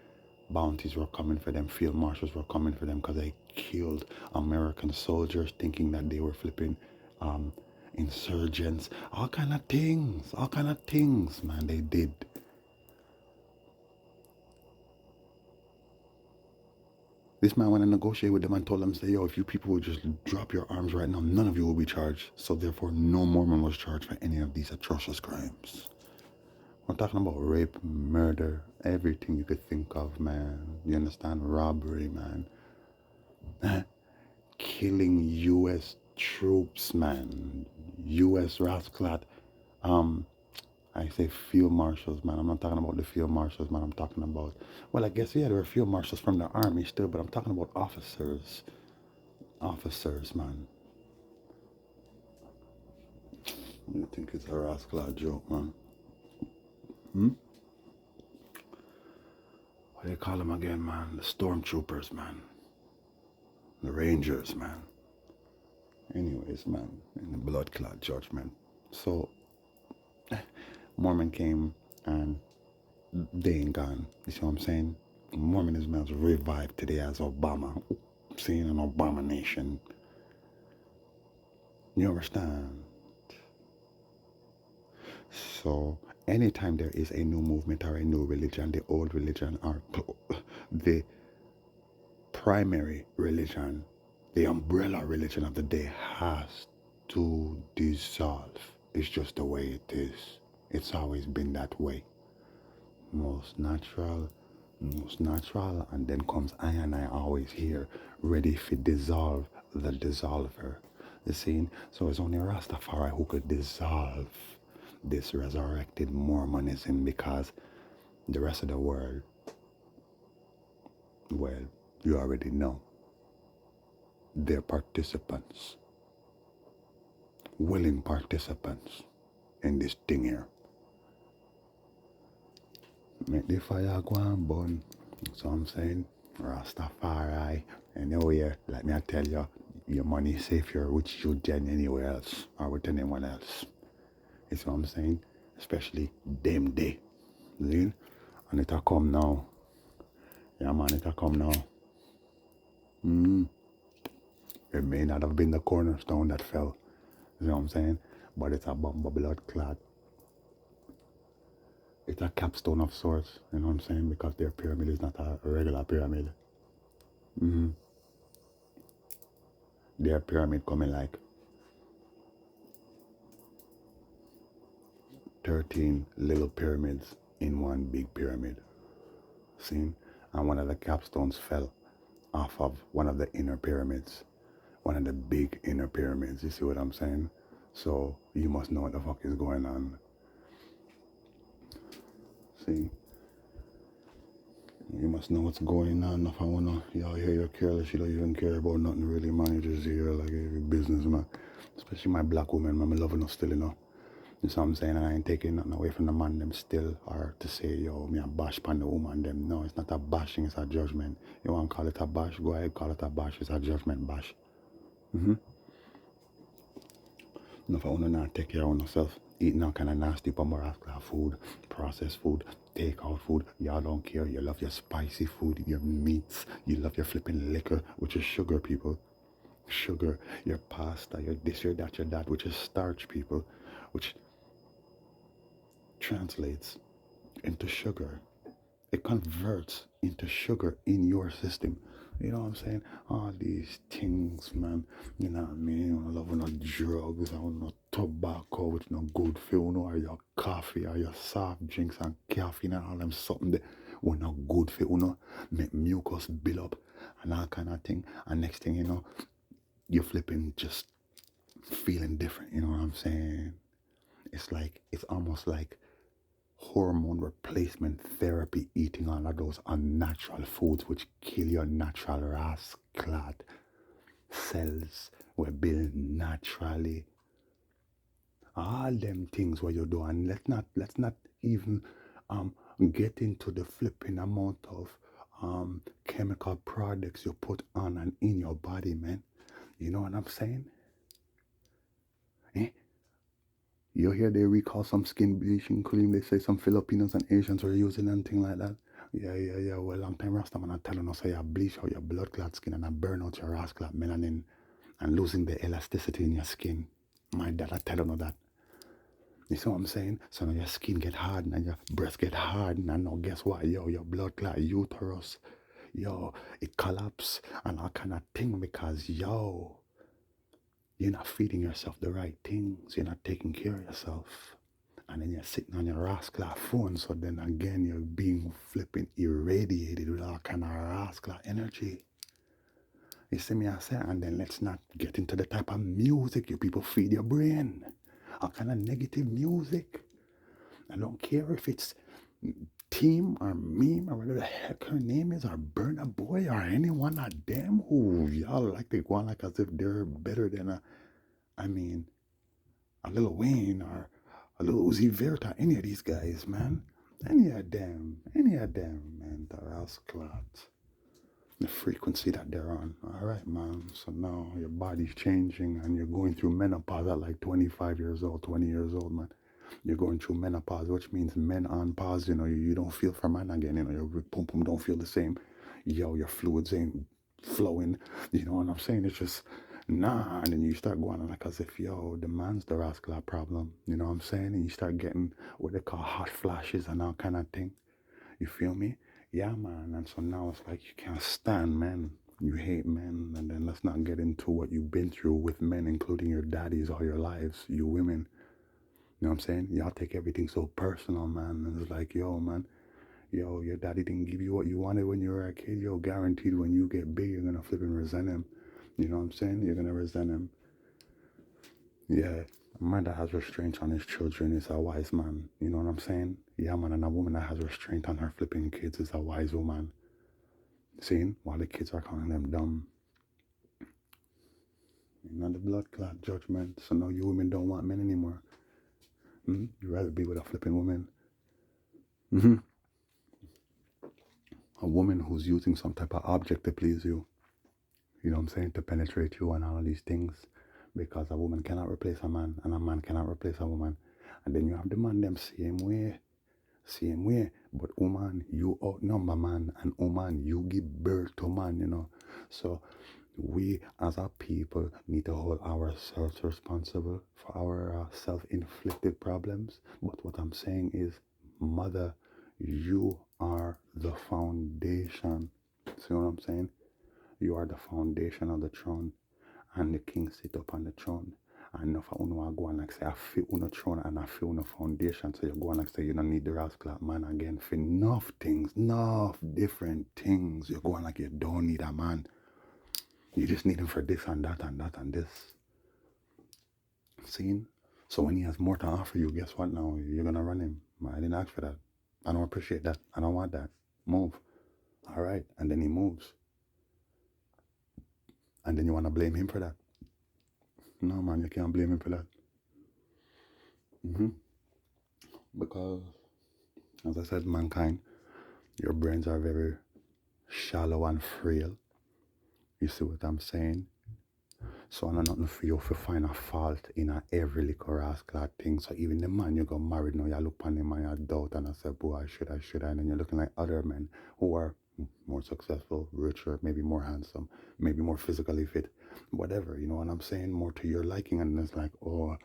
S1: Bounties were coming for them. Field marshals were coming for them because they killed American soldiers thinking that they were flipping insurgents. All kind of things, man, they did. This man went and negotiated with them and told them, say, yo, if you people would just drop your arms right now, none of you will be charged. So therefore, no Mormon was charged for any of these atrocious crimes. We're talking about rape, murder, everything you could think of, man. You understand? Robbery, man. Killing U.S. troops, man. U.S. Rasclat. I say field marshals, man. I'm not talking about the field marshals, man. I'm talking about, well, I guess, yeah, there were field marshals from the army still, but I'm talking about officers. Officers, man. You think it's a Rasclat joke, man? What do you call them again, man? The stormtroopers, man. The rangers, man. Anyways, man, in the blood clot judgment. So, Mormon came and they ain't gone. You see what I'm saying? Mormonism has revived today as Obama. Seeing an abomination. You understand? So, anytime there is a new movement or a new religion, the old religion or the primary religion, the umbrella religion of the day has to dissolve. It's just the way it is. It's always been that way. Most natural, most natural, and then comes I and I always here, ready to dissolve the dissolver. You see? So it's only Rastafari who could dissolve this resurrected Mormonism because the rest of the world, well, you already know, they're participants, willing participants in this thing here. Make the fire go and burn. So I'm saying, Rastafari, anywhere, let me tell you, your money is safe here with you than anywhere else or with anyone else. You see what I'm saying? Especially them day. See? And it'll come now. Yeah man, it'll come now. It may not have been the cornerstone that fell. You know what I'm saying? But it's a blood clot. It's a capstone of sorts, you know what I'm saying? Because their pyramid is not a regular pyramid. Their pyramid coming like 13 little pyramids in one big pyramid. See? And one of the capstones fell off of one of the inner pyramids. One of the big inner pyramids. You see what I'm saying? So you must know what the fuck is going on. See? You must know what's going on. If I wanna, y'all hear you're careless, you don't even care about nothing really, man. You just here like a businessman. Especially my black woman, man. I love her still, you know. You know what I'm saying? And I ain't taking nothing away from the man them still, or to say, yo, me a bash pan the woman them. No, it's not a bashing, it's a judgment. You want to call it a bash? Go ahead, call it a bash. It's a judgment bash. And if I want to not take care of myself, eating all kind of nasty Pomerasca food, processed food, takeout food, y'all don't care. You love your spicy food, your meats, you love your flipping liquor, which is sugar, people. Sugar, your pasta, your this, your that, which is starch, people, which translates into sugar. It converts into sugar in your system. You know what I'm saying? All these things, man. You know what I mean? I love no drugs, I want no tobacco, which no good for you, know, or your coffee, or your soft drinks and caffeine and all them something that were not good for you, know. Make mucus build up and all kind of thing. And next thing you know, you're flipping just feeling different, you know what I'm saying? It's almost like hormone replacement therapy, eating all of those unnatural foods which kill your natural rascal cells were built naturally. All them things what you do, and let's not even get into the flipping amount of chemical products you put on and in your body, man. You know what I'm saying? Eh? You hear they recall some skin bleaching cream, they say some Filipinos and Asians were using and thing like that. Yeah. Well, long time Rastaman are telling us how you bleach out your blood clot skin and I burn out your ass clot melanin and losing the elasticity in your skin. My dad are telling us that. You see what I'm saying? So now your skin get hard and your breast get hard and now guess what? Yo, your blood clot uterus, yo, it collapse and all kind of thing because yo, you're not feeding yourself the right things. You're not taking care of yourself. And then you're sitting on your rascal phone. So then again, you're being flipping irradiated with all kind of rascal energy. You see me, I say, and then let's not get into the type of music you people feed your brain. All kind of negative music. I don't care if it's Team or Meme or whatever the heck her name is, or Burna Boy or any one of them who y'all like to go on like as if they're better than a Lil Wayne or a Lil Uzi Vert or any of these guys, man. Any of them, man, the rascals. The frequency that they're on. All right, man. So now your body's changing and you're going through menopause at like 25 years old, 20 years old, man. You're going through menopause, which means men on pause, you know, you don't feel for man again, you know, your pum pum don't feel the same. Yo, your fluids ain't flowing, you know what I'm saying? It's just, nah, and then you start going on like as if, yo, the man's the rascal problem, you know what I'm saying? And you start getting what they call hot flashes and all kind of thing. You feel me? Yeah, man. And so now it's like you can't stand men. You hate men. And then let's not get into what you've been through with men, including your daddies all your lives, you women. You know what I'm saying? Y'all take everything so personal, man. And it's like, yo, man, yo, your daddy didn't give you what you wanted when you were a kid. Yo, guaranteed when you get big, you're gonna flip and resent him. You know what I'm saying? You're gonna resent him. Yeah. A man that has restraint on his children is a wise man. You know what I'm saying? Yeah, man. And a woman that has restraint on her flipping kids is a wise woman. Seeing? While the kids are calling them dumb. You know, the blood clot judgment. So now you women don't want men anymore. Mm-hmm. You'd rather be with a flipping woman. Mm-hmm. A woman who's using some type of object to please you. You know what I'm saying? To penetrate you and all of these things. Because a woman cannot replace a man and a man cannot replace a woman. And then you have the man them same way. Same way. But woman, you outnumber man. And woman, you give birth to man, you know. So we as a people need to hold ourselves responsible for our self-inflicted problems. But what I'm saying is, mother, you are the foundation. See what I'm saying? You are the foundation of the throne, and the king sit up on the throne. And if I want to go and like say I feel on the throne and I feel on the foundation, so you go and like say you don't need the rascal man again for enough things, enough different things. You go and like you don't need a man. You just need him for this and that and that and this. Seen? So when he has more to offer you, guess what now? You're gonna run him. I didn't ask for that. I don't appreciate that. I don't want that. Move. All right. And then he moves. And then you wanna blame him for that. No man, you can't blame him for that. Mm-hmm. Because as I said, mankind, your brains are very shallow and frail. You see what I'm saying? So I know nothing for you to find a fault in a every little rascal thing. So even the man you got married now, you look upon him and you doubt and I say, boy, I should. And then you're looking like other men who are more successful, richer, maybe more handsome, maybe more physically fit, whatever, you know what I'm saying? More to your liking. And it's like, oh,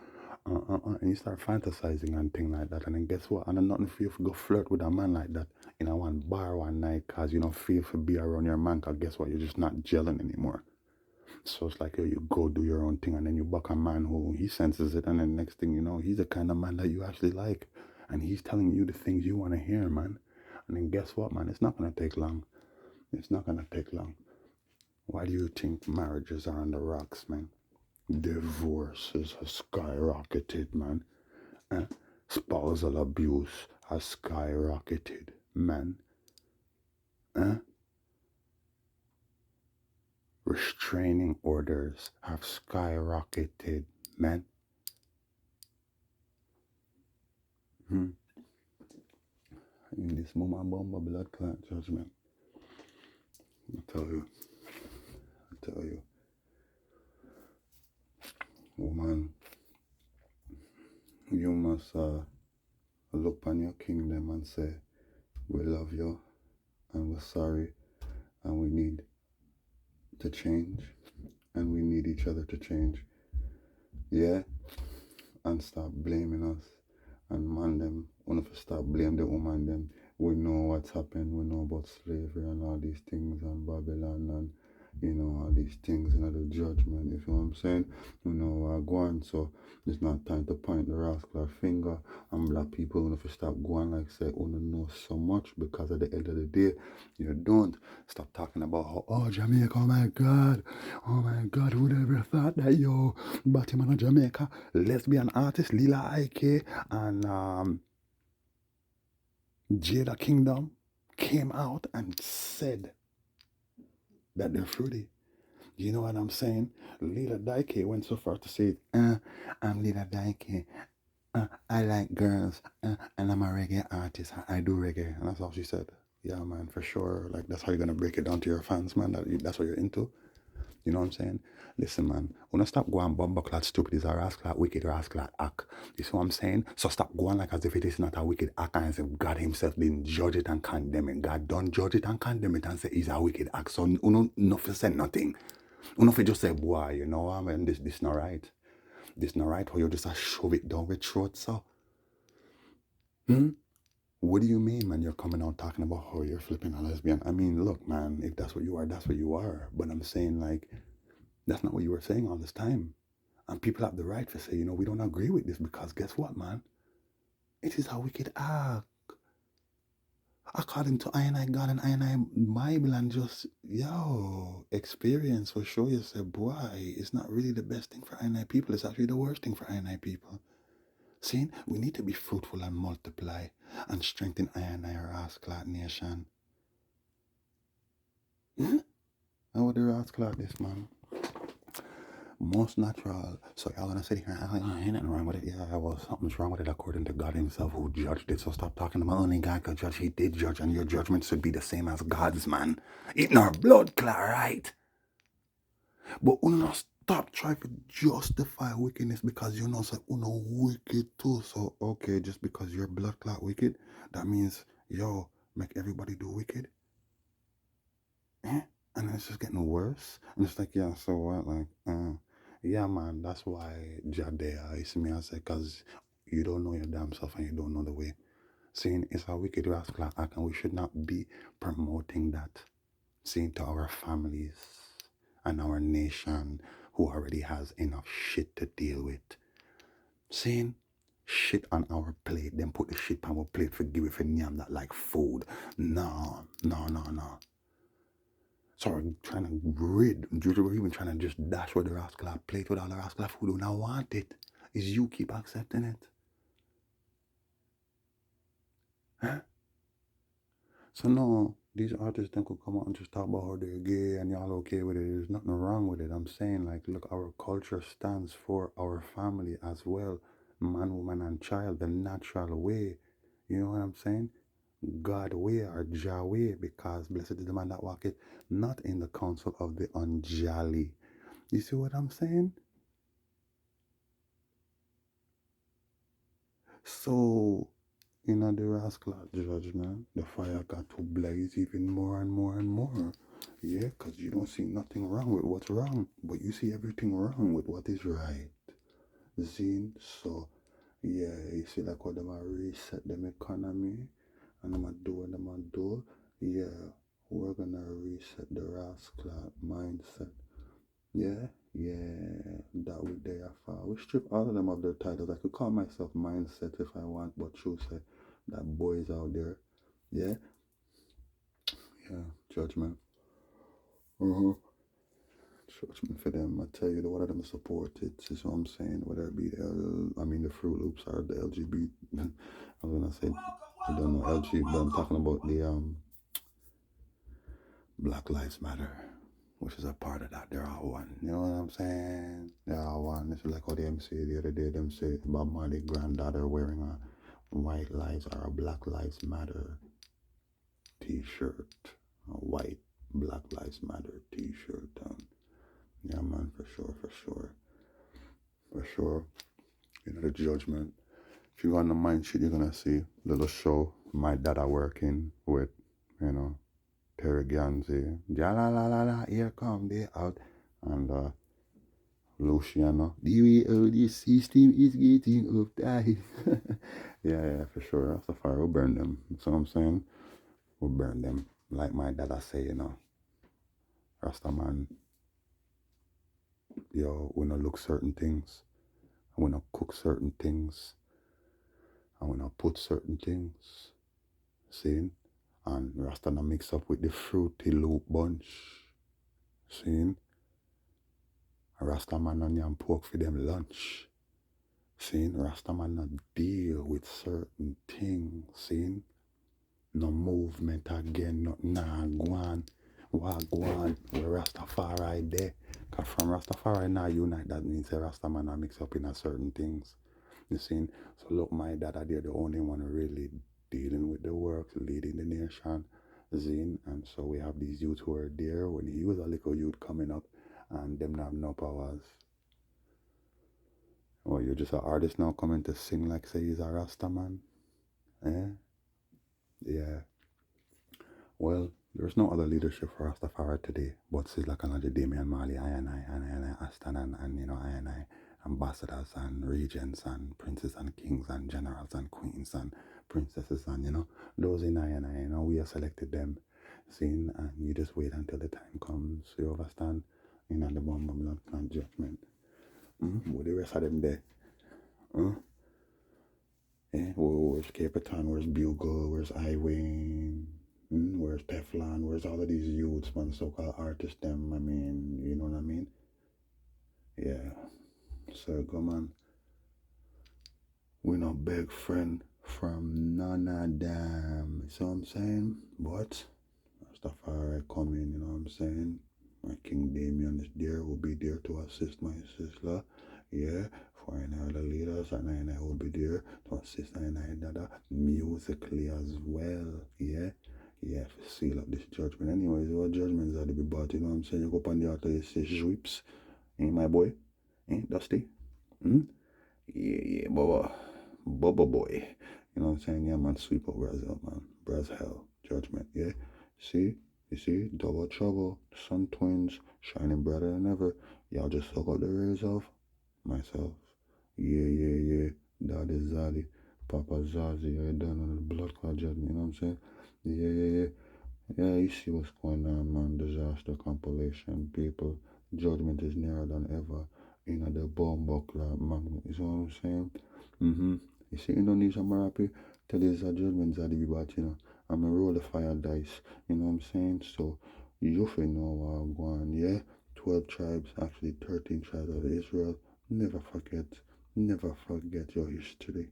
S1: and you start fantasizing and things like that. And then guess what? And then nothing for you to go flirt with a man like that in a one bar one night because you don't feel to be around your man because guess what? You're just not gelling anymore. So it's like, you go do your own thing and then you buck a man who he senses it and then next thing you know, he's the kind of man that you actually like. And he's telling you the things you want to hear, man. And then guess what, man? It's not going to take long. It's not going to take long. Why do you think marriages are on the rocks, man? Divorces have skyrocketed, man. Spousal abuse has skyrocketed, man. Restraining orders have skyrocketed, man. In this moment, bomb blood clot judgment. I tell you, woman, you must look on your kingdom and say, we love you and we're sorry and we need to change and we need each other to change. Yeah? And stop blaming us and man them. We have to stop blaming the woman them. We know what's happened. We know about slavery and all these things and Babylon and all these things and the judgment, if you know what I'm saying. We know where go on, so it's not time to point the rascal finger and black people we have to stop going like say we know so much because at the end of the day you don't stop talking about how Jamaica, oh my god, who'd ever thought that Batman of Jamaica, lesbian artist Lila Ike and Jada Kingdom came out and said that they're fruity. You know what I'm saying? Lila Daike went so far to say, I'm Lila Daike. I like girls, and I'm a reggae artist. I do reggae. And that's all she said. Yeah, man, for sure. Like, that's how you're going to break it down to your fans, man. That's what you're into. You know what I'm saying? Listen, man, when I stop going bumbleclad stupid is a rascal, wicked rascal act. You see what I'm saying? So stop going like as if it is not a wicked act and as if God himself didn't judge it and condemn it. God don't judge it and condemn it and say it's a wicked act. So nothing say nothing. Nothing just say, boy, you know, I mean, this not right. This not right. Or you just shove it down with throat, so. What do you mean, man? You're coming out talking about how you're flipping a lesbian. I mean, look, man, if that's what you are, that's what you are. But I'm saying, like, that's not what you were saying all this time. And people have the right to say, we don't agree with this because guess what, man? It is a wicked act. According to I and I God and I Bible and just, experience will show you, say, boy, it's not really the best thing for I and I people. It's actually the worst thing for I and I people. See, we need to be fruitful and multiply and strengthen I and I, our ass-clot nation. Hmm? How would the ass-clot this, man? Most natural. So y'all gonna sit here and ain't nothing wrong with it. Yeah, well, something's wrong with it according to God himself who judged it. So stop talking about only God could judge. He did judge, and your judgment should be the same as God's, man. Eating our blood clot, right? But we not stop trying to justify wickedness because say wicked too. So okay, just because you're blood clot wicked, that means make everybody do wicked. Eh? And it's just getting worse. And it's like, so what? Like, yeah, man, that's why Jadea is me. I say, because you don't know your damn self and you don't know the way. Saying it's a wicked rascal act, and we should not be promoting that. Saying to our families and our nation who already has enough shit to deal with. Saying shit on our plate, then put the shit on our plate for give it for nyam that like food. No. Sorry, trying to rid, or even trying to just dash with the rascal plate with all the rascal food who don't want it. Is you keep accepting it. Huh? So no, these artists then could come out and just talk about how they're gay and y'all okay with it. There's nothing wrong with it. I'm saying like, look, our culture stands for our family as well. Man, woman, and child, the natural way. You know what I'm saying? God way or Jah way, because blessed is the man that walketh not in the counsel of the unjolly. You see what I'm saying? So, the rascal judgment, the fire got to blaze even more and more and more. Yeah, because you don't see nothing wrong with what's wrong, but you see everything wrong with what is right. See? So, yeah, you see like what them a reset them economy, and them a do. Yeah, we're gonna reset the rascal mindset. Yeah, that would there far. We strip all of them of their titles. I could call myself mindset if I want, but true say that boys out there. Yeah, yeah, judgment. Uh-huh. Judgment for them. I tell you, the one of them support it. Is what I'm saying. Whether it be the Fruit Loops or the LGBT. I was gonna say, I don't know LGBT, but I'm talking about the Black Lives Matter, which is a part of that. They're all one. You know what I'm saying? They're all one. It's like how the MC the other day, them say Bob Marley granddaughter wearing a White Lives or a Black Lives Matter t-shirt. A white Black Lives Matter t-shirt. Yeah, man, for sure. For sure. The judgment. If you go on the mind shit, you're gonna see little show my dad working with, Terry Ganzi. Ja la la la la, here come they out. And Luciano, the system is getting uptight. yeah, for sure. That's the fire. We'll burn them. That's what I'm saying. We'll burn them. Like my dad I say, Rastaman, we not look certain things. We not cook certain things. And we not put certain things. See? And Rastana mix up with the Fruity Loop bunch. See? Rastaman and yam pork for them lunch. See? Rastaman not deal with certain things. See? No movement again, no nah go on. Wagwan, Rastafari there. Cause from Rastafari now unite, that means a Rastaman are mix up in a certain things. You see? So look, my dad are the only one really dealing with the work, leading the nation. Zine, and so we have these youths who are there when he was a little youth coming up and them not have no powers. Oh, you're just an artist now coming to sing like say he's a Rasta man? Eh? Yeah. Well, there's no other leadership for Rastafari today, but Sizzla Kalonji, Damian Marley, I, Aston, and I, ambassadors and regents and princes and kings and generals and queens and princesses and, those in I, we have selected them, seen, and you just wait until the time comes, you understand, the bomb blood and judgment. Where the rest of them there? Huh? Where's Capitan? Where's Bugle? Where's Iwayne? Where's Teflon? Where's all of these youths, man, so-called artists, them? I mean, you know what I mean? Yeah. So, come on. We not beg friend from none of them. You see what I'm saying? But Rastafari coming, you know what I'm saying? My King Damien is there, will be there to assist my sister. Yeah, for any other leaders, and I will be there to assist and I musically as well. Yeah, yeah, to seal up this judgment. Anyways, what judgments are to be bought, you know what I'm saying? You go up on the altar, you say, Zwipes, ain't my boy? Ain't Dusty? Hmm? Yeah, yeah, Bubba boy. You know what I'm saying? Yeah, man, sweep up Brazil, man. Brazil, judgment, yeah? See? You see? Double trouble, sun twins, shining brighter than ever. Y'all just suck up the rays of myself. Yeah, yeah, yeah. Daddy Zaddy, Papa Zazie, I done on the blood clot judgment, you know what I'm saying? Yeah, yeah, yeah. Yeah, you see what's going on, man. Disaster compilation, people. Judgment is nearer than ever. You know, the bomb buckler, man. You see what I'm saying? You see, Indonesia, I'm happy. Tell you, judgments are the be bad, you know. I'm a roll the fire dice. You know what I'm saying? So, you should know what I'm going, yeah? 12 tribes, actually 13 tribes of Israel. Never forget. Never forget your history.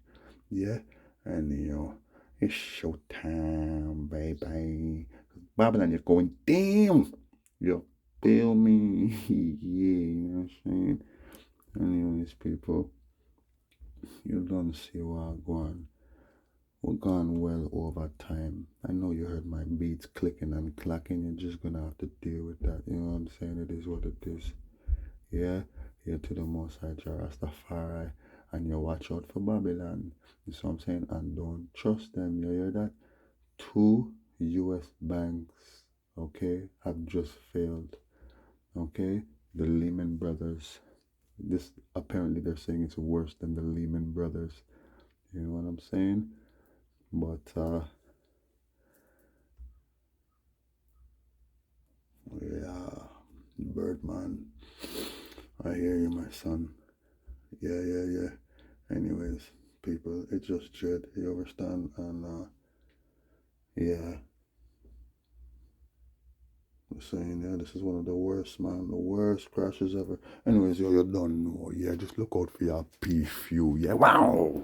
S1: Yeah? And, you know, it's showtime, baby. Babylon is going damn. You feel me? Yeah, you know what I'm saying? Anyways, people, you don't see what going. We're gone well over time. I know you heard my beats clicking and clacking. You're just gonna have to deal with that. You know what I'm saying? It is what it is. Yeah, here to the Most High Jah Rastafari, and you watch out for Babylon. You see what I'm saying? And don't trust them. You hear that? 2 U.S. banks, okay, have just failed. Okay, the Lehman Brothers. This apparently they're saying it's worse than the Lehman Brothers. You know what I'm saying? But yeah, Birdman, I hear you, my son. Yeah, yeah, yeah. Anyways, people, it's just dread. You understand? And yeah, I'm saying, yeah, this is one of the worst, man, the worst crashes ever. Anyways, you don't know. Yeah, just look out for your P few. Yeah, wow.